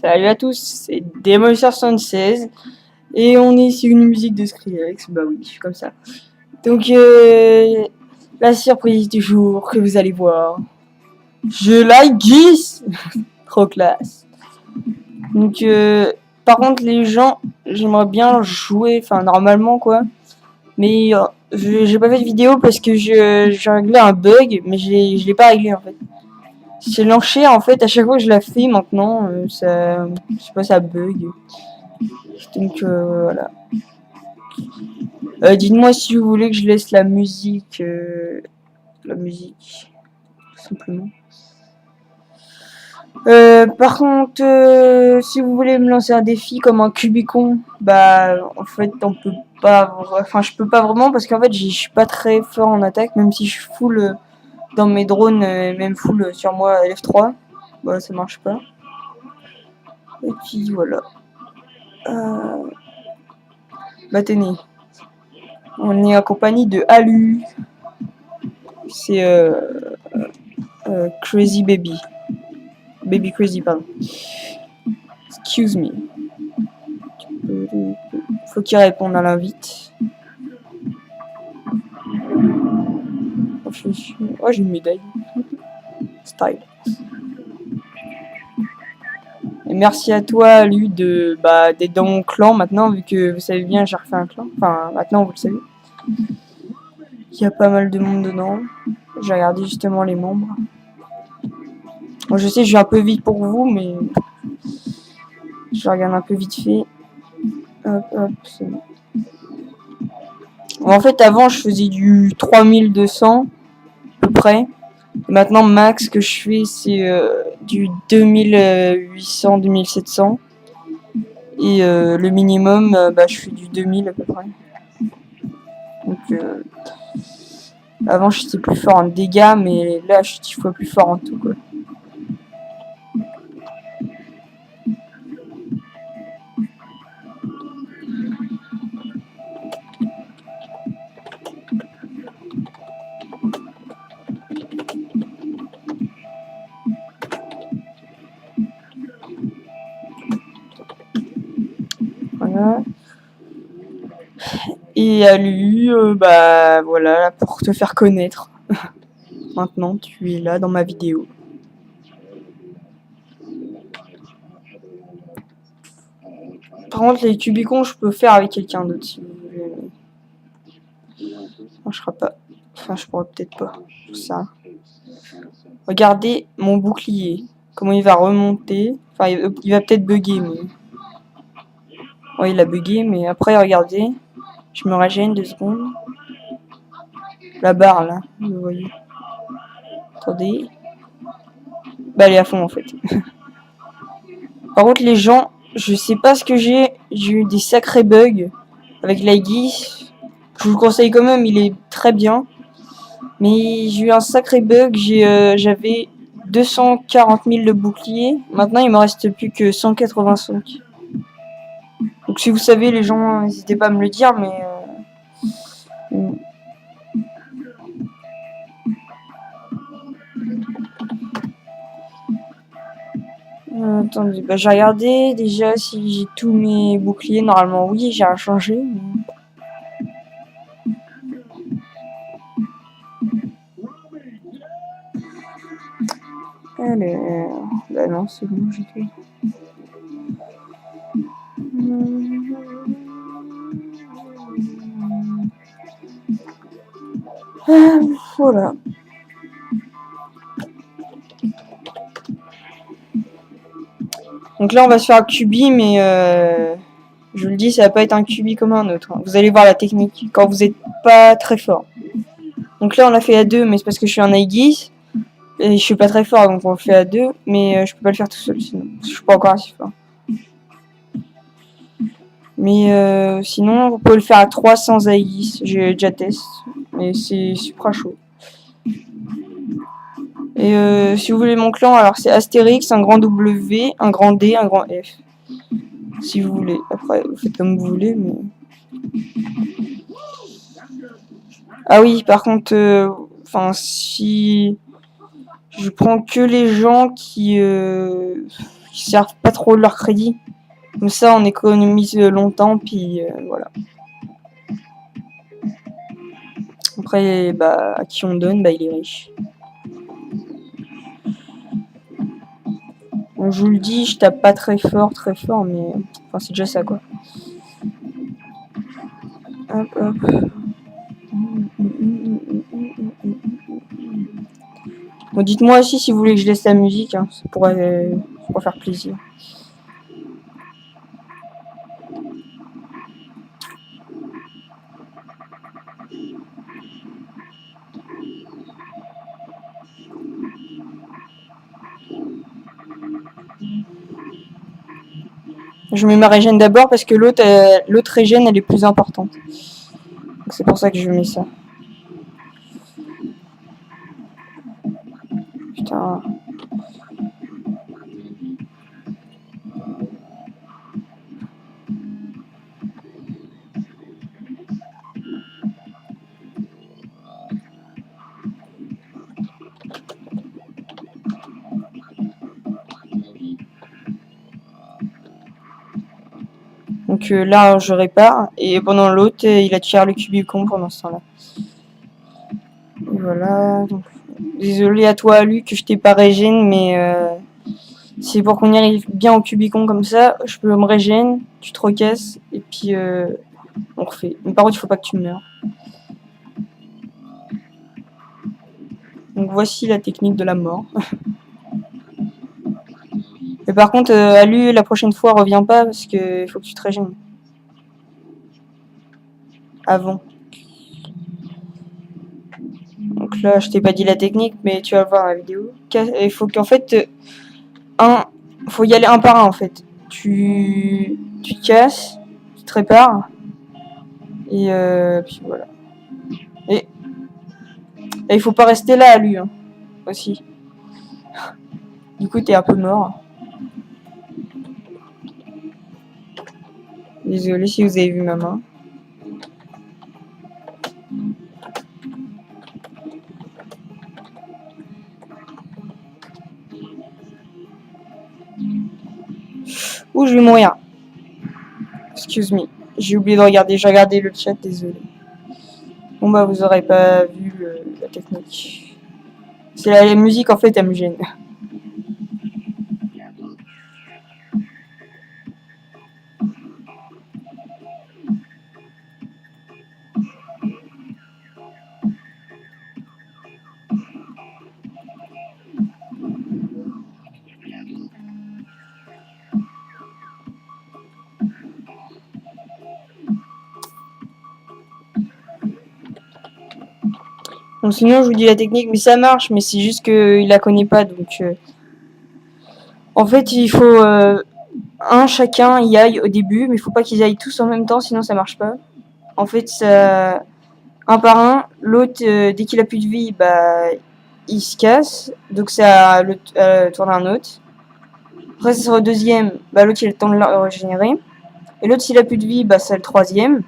Salut à tous, c'est Demoisher76 et on est sur une musique de Skrillex. Bah oui, je suis comme ça. Donc la surprise du jour que vous allez voir, je like Geese. Trop classe. Donc par contre les gens, j'aimerais bien jouer, enfin normalement quoi, mais j'ai pas fait de vidéo parce que j'ai réglé un bug, mais je l'ai pas réglé en fait. C'est l'enchère en fait, à chaque fois que je la fais maintenant, ça, je sais pas, ça bug. Donc voilà. Dites-moi si vous voulez que je laisse la musique, tout simplement. Par contre, si vous voulez me lancer un défi comme un Cubicon, bah en fait on peut pas, enfin je peux pas vraiment parce qu'en fait je suis pas très fort en attaque, même si je suis full dans mes drones, même full sur moi F3, bah ça marche pas. Et puis voilà. Bah tenez, on est en compagnie de Alu, c'est Crazy Baby. Baby Crazy, pardon. Excuse me. Faut qu'il réponde à l'invite. Oh, j'ai une médaille. Style. Et merci à toi, lui, d'être dans mon clan maintenant, vu que vous savez bien, j'ai refait un clan. Enfin, maintenant, vous le savez. Il y a pas mal de monde dedans. J'ai regardé justement les membres. Bon, je sais, je vais un peu vite pour vous, mais je regarde un peu vite fait. Hop, hop, c'est bon. En fait, avant, je faisais du 3200, à peu près. Et maintenant, max que je fais, c'est du 2800, 2700. Et le minimum, bah, je fais du 2000 à peu près. Donc, avant, j'étais plus fort en dégâts, mais là, je suis 10 fois plus fort en tout, quoi. Voilà. Et à lui, bah voilà, pour te faire connaître. Maintenant, tu es là dans ma vidéo. Par contre, les cubicons, je peux faire avec quelqu'un d'autre si vous voulez. Ça marchera pas. Enfin, je pourrais peut-être pas. Ça. Regardez mon bouclier. Comment il va remonter. Enfin, il va peut-être bugger, mais... Ouais, il a bugué, mais après, regardez. Je me régène 2 secondes. La barre, là, vous voyez. Attendez. Bah, elle est à fond, en fait. Par contre, les gens, je sais pas ce que j'ai. J'ai eu des sacrés bugs avec l'Aegis. Je vous le conseille quand même, il est très bien. Mais j'ai eu un sacré bug. J'avais 240 000 de bouclier. Maintenant, il me reste plus que 185. Donc, si vous savez, les gens, n'hésitez pas à me le dire, mais... attendez, bah, j'ai regardé déjà si j'ai tous mes boucliers. Normalement, oui, j'ai rien changé. Mais... Alors, bah non, c'est bon, j'ai tout. Voilà. Donc là, on va se faire un cubi, mais je vous le dis, ça va pas être un cubi comme un autre. Hein. Vous allez voir la technique quand vous êtes pas très fort. Donc là, on l'a fait à 2, mais c'est parce que je suis un Aegis. Et je suis pas très fort, donc on le fait à 2. Mais je peux pas le faire tout seul, sinon. Je suis pas encore assez fort. Mais sinon, vous pouvez le faire à 3 sans Aegis. J'ai déjà testé. Mais c'est super chaud. Et si vous voulez mon clan, alors c'est Astérix, un grand W, un grand D, un grand F. Si vous voulez. Après, vous faites comme vous voulez, mais... Ah oui, par contre, enfin, si... Je prends que les gens qui qui servent pas trop de leur crédit. Comme ça, on économise longtemps, puis voilà. Après, bah, à qui on donne, bah, il est riche. Donc, je vous le dis, je tape pas très fort, mais enfin, c'est déjà ça, quoi. Hop, hop. Bon, dites-moi aussi si vous voulez que je laisse la musique, hein, ça pourrait faire plaisir. Je mets ma régène d'abord parce que l'autre régène elle est plus importante. Donc c'est pour ça que je mets ça. Putain. Donc là je répare et pendant l'autre il attire le Cubicon pendant ce temps-là. Voilà. Donc, désolé à toi Luc que je t'ai pas régène mais c'est pour qu'on y arrive bien au Cubicon comme ça. Je peux me régène, tu te recasses et puis on refait. Mais par contre il faut pas que tu meurs. Donc voici la technique de la mort. Mais par contre, Alu, la prochaine fois, reviens pas parce que faut que tu te régènes. Avant. Donc là, je t'ai pas dit la technique, mais tu vas voir la vidéo. Il faut qu'en fait, faut y aller un par un en fait. Tu te casses, tu te répares, et puis voilà. Et il faut pas rester là, Alu, hein, aussi. Du coup, t'es un peu mort. Désolé si vous avez vu ma main. Ouh, je vais mourir. Excuse me. J'ai oublié de regarder. J'ai regardé le chat, désolé. Bon bah vous aurez pas vu la technique. C'est la musique en fait, elle me gêne. Bon, sinon je vous dis la technique, mais ça marche, mais c'est juste qu'il la connaît pas, donc en fait il faut un chacun y aille au début, mais il faut pas qu'ils aillent tous en même temps, sinon ça marche pas. En fait, ça, un par un, l'autre dès qu'il a plus de vie, bah il se casse, donc ça le tourne un autre. Après ça sera au deuxième, bah l'autre il a le temps de le régénérer. Et l'autre s'il a plus de vie, bah c'est le troisième.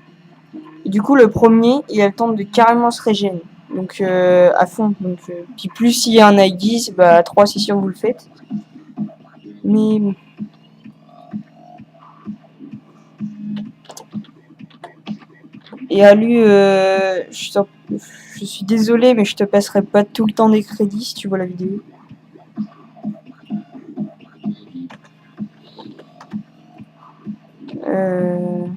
Et du coup le premier il a le temps de carrément se régénérer. Donc à fond. Donc, puis plus s'il y a un I10, bah à 3 c'est sûr vous le faites. Mais bon. Et Alu, je suis désolé, mais je te passerai pas tout le temps des crédits si tu vois la vidéo. Euh...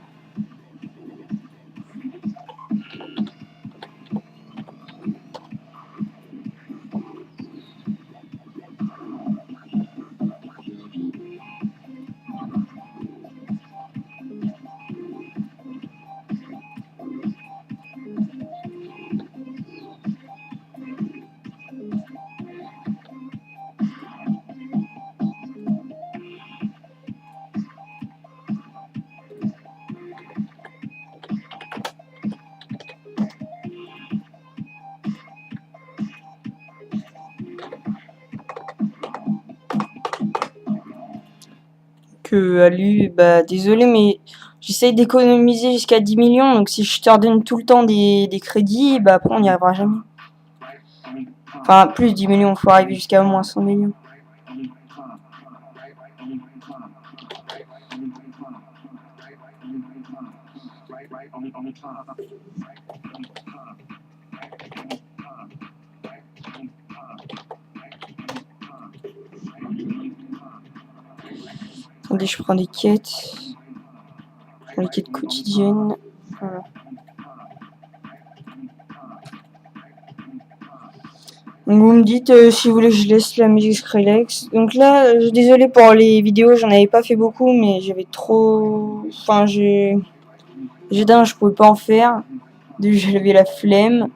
que Alu, bah désolé, mais j'essaye d'économiser jusqu'à 10 millions, donc si je te redonne tout le temps des crédits, bah après on n'y arrivera jamais. Enfin, plus 10 millions, il faut arriver jusqu'à au moins 100 millions. Attendez, je prends des quêtes. Je prends les quêtes quotidiennes. Voilà. Donc vous me dites si vous voulez que je laisse la musique Skrillex. Donc là, désolé pour les vidéos, j'en avais pas fait beaucoup, mais j'avais trop... Enfin, d'un, je pouvais pas en faire. Deux, j'avais la flemme.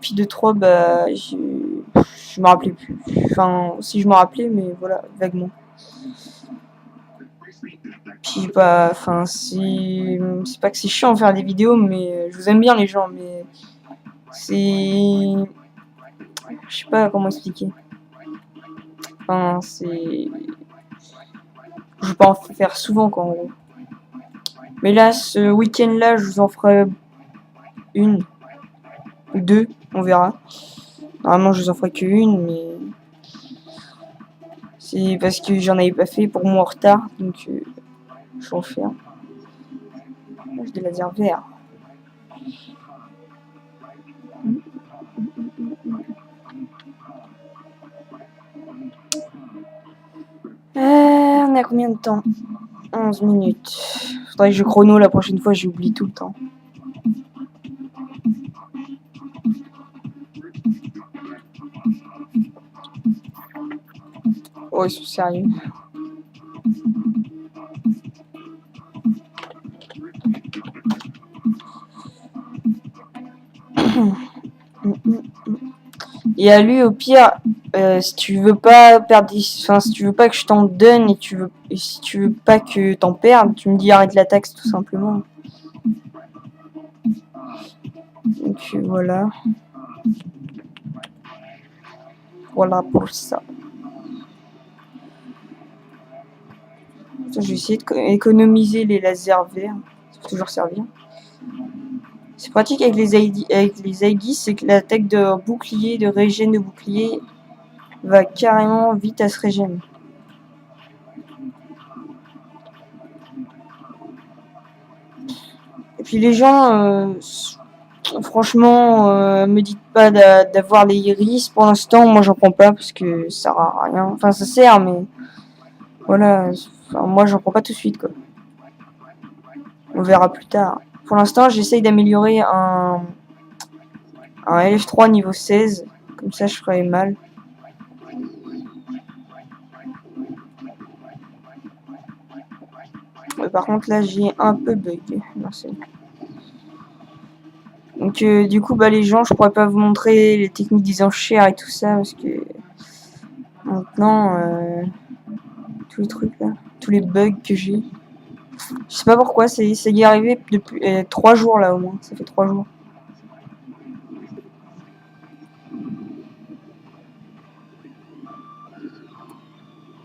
Puis de trois, bah, je me rappelais plus. Enfin, si je me rappelais, mais voilà, vaguement. Puis bah, enfin, c'est pas que c'est chiant de faire des vidéos, mais je vous aime bien les gens, mais c'est... Je sais pas comment expliquer. Enfin, c'est... Je vais pas en faire souvent, quoi, en gros. Mais là, ce week-end-là, je vous en ferai une ou deux, on verra. Normalement, je vous en ferai qu'une, mais... C'est parce que j'en avais pas fait pour moi en retard, donc je vais en faire. J'ai des lasers verts. On a combien de temps? 11 minutes. Faudrait que je chrono la prochaine fois, j'oublie tout le temps. Oh, ils sont sérieux. Et à lui, au pire, si tu veux pas perdre, enfin, si tu veux pas que je t'en donne et si tu veux pas que t'en perdes, tu me dis arrête la taxe tout simplement. Donc voilà. Voilà pour ça. Je vais essayer d'économiser les lasers verts. Ça peut toujours servir. C'est pratique avec les Aegis, c'est que l'attaque de bouclier, de régène de bouclier, va carrément vite à se régène. Et puis les gens, franchement, me dites pas d'avoir les iris. Pour l'instant, moi j'en prends pas parce que ça sert à rien. Enfin, ça sert, mais voilà. Enfin, moi j'en prends pas tout de suite, quoi. On verra plus tard. Pour l'instant, j'essaye d'améliorer un LF3 niveau 16. Comme ça, je ferai mal. Par contre, là, j'ai un peu bug. Merci. Donc, du coup, bah, les gens, je pourrais pas vous montrer les techniques des enchères et tout ça parce que maintenant, tous les trucs là, tous les bugs que j'ai. Je sais pas pourquoi, ça y est arrivé depuis 3 jours là au moins. Ça fait 3 jours.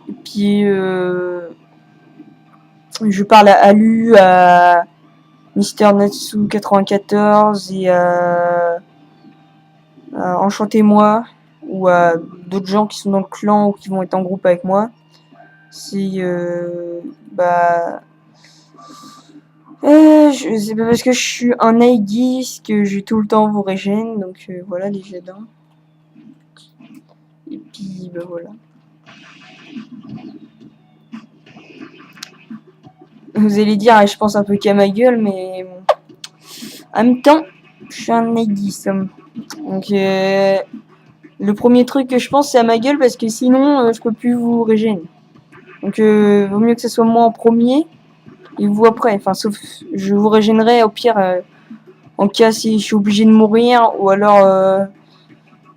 Et puis, je parle à Alu, à Mister Natsu 94 et à Enchantez-moi ou à d'autres gens qui sont dans le clan ou qui vont être en groupe avec moi. C'est bah c'est pas parce que je suis un Aegis que j'ai tout le temps vous régène, donc voilà les jets d'un. Et puis bah voilà. Vous allez dire, je pense un peu qu'à ma gueule, mais bon. En même temps, je suis un Aegis. Donc le premier truc que je pense c'est à ma gueule parce que sinon je peux plus vous régénérer. Donc vaut mieux que ce soit moi en premier et vous après. Enfin sauf je vous régénérerai au pire en cas si je suis obligé de mourir ou alors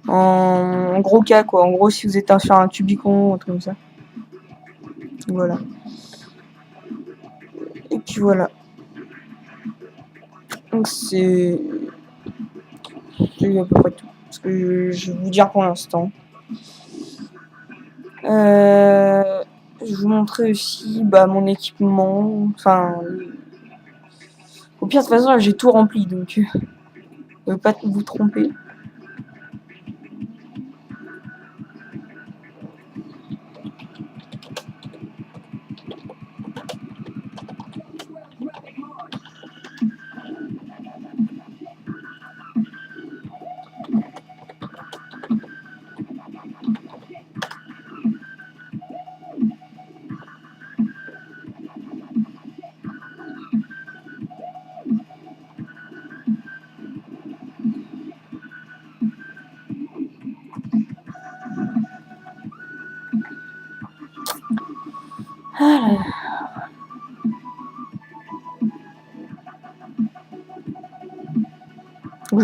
en gros cas quoi. En gros si vous êtes sur un Cubicon ou un truc comme ça. Voilà. Et puis voilà. Donc c'est à peu près tout. Ce que je vais vous dire pour l'instant. Je vous montrer aussi bah, mon équipement. Enfin, au pire de toute façon j'ai tout rempli donc ne pas vous tromper.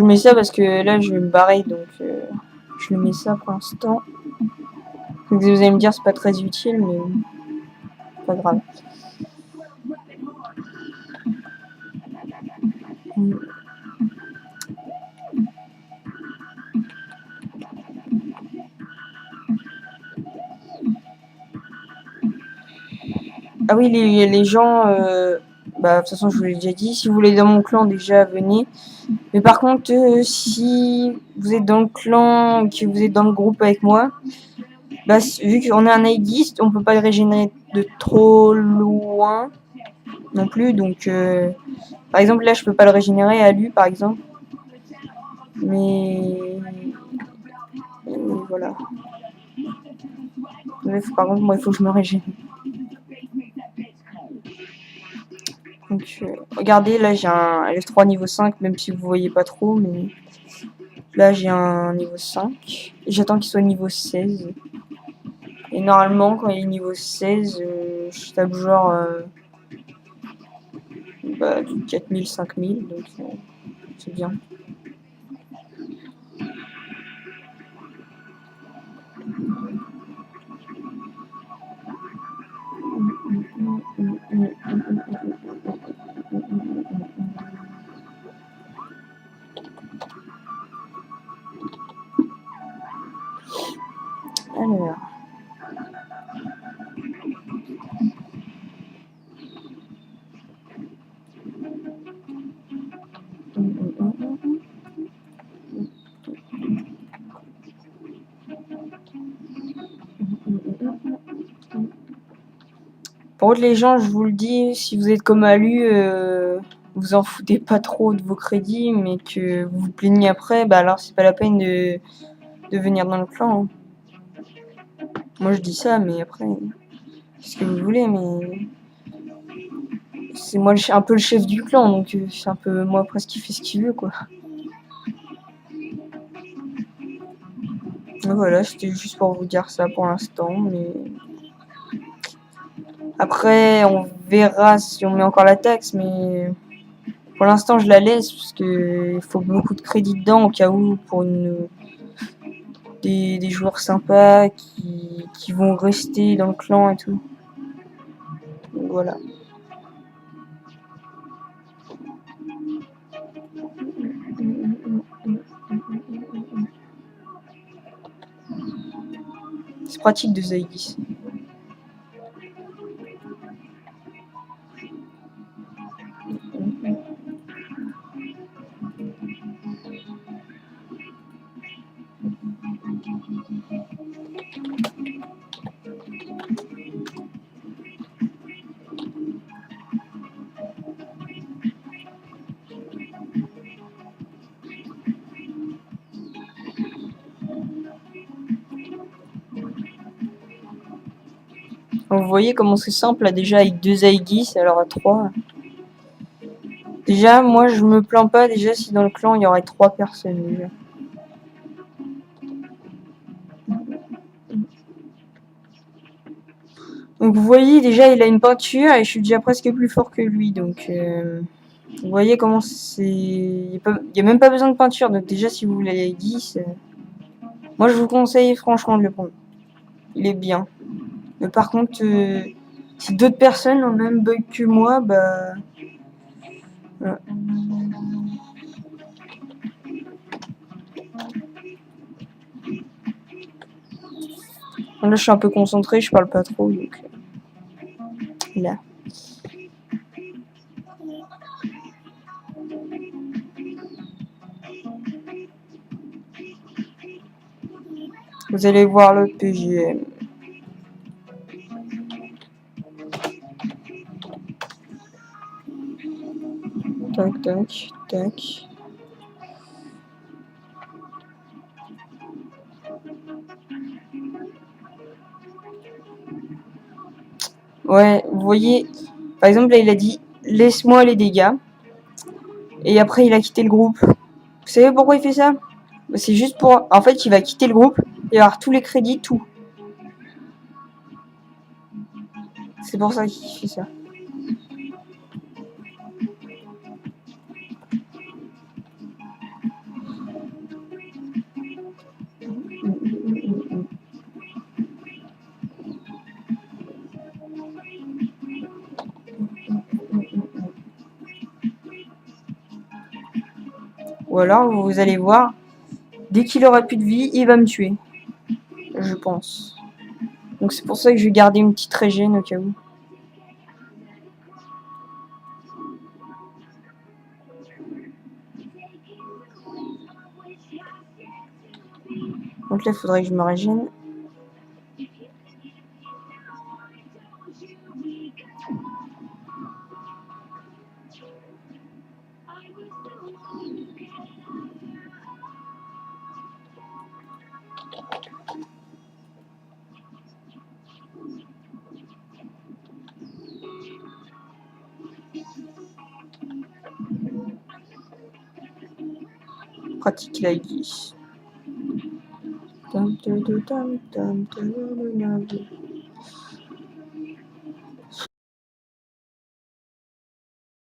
mets ça parce que là, je vais me barrer, donc je le mets ça pour l'instant. Donc, vous allez me dire, c'est pas très utile, mais pas grave. Ah oui, les gens, bah, de toute façon, je vous l'ai déjà dit, si vous voulez dans mon clan, déjà, venez. Mais par contre, si vous êtes dans le clan, que vous êtes dans le groupe avec moi, bah, vu qu'on est un aidiste, on peut pas le régénérer de trop loin non plus. Donc, par exemple, là, je peux pas le régénérer à lui, par exemple. Mais voilà. Mais, par contre, moi, il faut que je me régénère. Donc, regardez, là, j'ai un F3 niveau 5, même si vous voyez pas trop, mais là, j'ai un niveau 5. Et j'attends qu'il soit niveau 16. Et normalement, quand il est niveau 16, je tape genre bah, du 4000, 5000, donc c'est bien. Alors. Par contre, les gens, je vous le dis, si vous êtes comme Alu, vous en foutez pas trop de vos crédits, mais que vous vous plaignez après, bah alors c'est pas la peine de venir dans le clan. Hein. Moi je dis ça, mais après, c'est ce que vous voulez, mais c'est moi un peu le chef du clan, donc c'est un peu moi presque qui fait ce qu'il veut, quoi. Et voilà, c'était juste pour vous dire ça pour l'instant, mais après on verra si on met encore la taxe, mais pour l'instant je la laisse parce que il faut beaucoup de crédit dedans au cas où pour des joueurs sympas qui vont rester dans le clan et tout. Donc voilà. C'est pratique de Zaïdis. Vous voyez comment c'est simple là déjà avec 2 Zaïdis, alors à 3. Déjà, moi je me plains pas déjà si dans le clan il y aurait 3 personnes déjà. Donc vous voyez déjà il a une peinture et je suis déjà presque plus fort que lui, donc vous voyez comment c'est... Il n'y a même pas besoin de peinture, donc déjà si vous voulez 10, moi je vous conseille franchement de le prendre. Il est bien. Mais par contre, si d'autres personnes ont le même bug que moi, bah... Voilà. Là je suis un peu concentré, je parle pas trop, donc... Là. Vous allez voir le PGM. Tac, tac, tac. Ouais, vous voyez, par exemple, là, il a dit « Laisse-moi les dégâts ». Et après, il a quitté le groupe. Vous savez pourquoi il fait ça? C'est juste pour... En fait, il va quitter le groupe et avoir tous les crédits, tout. C'est pour ça qu'il fait ça. Ou alors, vous allez voir, dès qu'il aura plus de vie, il va me tuer. Je pense. Donc c'est pour ça que je vais garder une petite régène au cas où. Donc là, il faudrait que je me régène. Pratique la guise.